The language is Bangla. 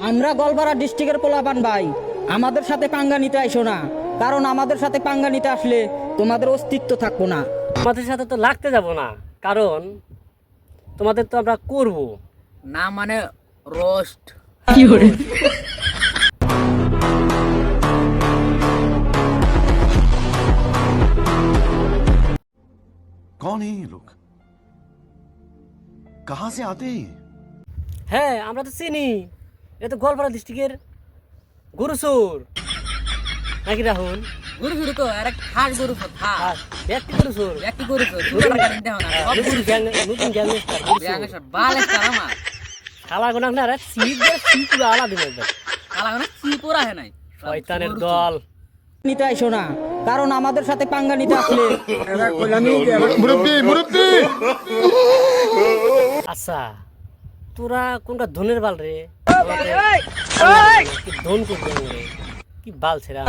আমরা গোলপাড়া ডিস্ট্রিক্টের পোলাপান ভাই, আমাদের সাথে পাঙ্গা নিতে আইসো না, কারণ আমাদের সাথে পাঙ্গা নিতে আসলে তোমাদের অস্তিত্ব থাকবো না। তোমাদের সাথে তো লাগতে যাব না, কারণ তোমাদের তো আমরা করব না, মানে রোস্ট। कौन है ये लोग? कहां से आते हैं ये? হ্যাঁ আমরা তো চিনি, এ তো গোয়ালপাড়া ডিস্ট্রিক্টের গরুচোর নাকি রাহুল? গরু শুরু তো আর খাস গরু তো খা আর ব্যক্তি গরুচোর, একটি গরু তো দুটো গাড়ি দেখো না সব নতুন গ্যাংস্টার ব্যাঙে সব বাল একটা আমার শালা গোনা না রে, সিট পুরো আলাদা একদম কালা মানে কি পরা হয় নাই শয়তানের দল। নিতে আইসো না, কারণ আমাদের সাথে পাঙ্গা নিতে আসলে আচ্ছা তোরা কোনটা ধনের বাল রে? কি ধন করবে রে? কি বাল ছেড়া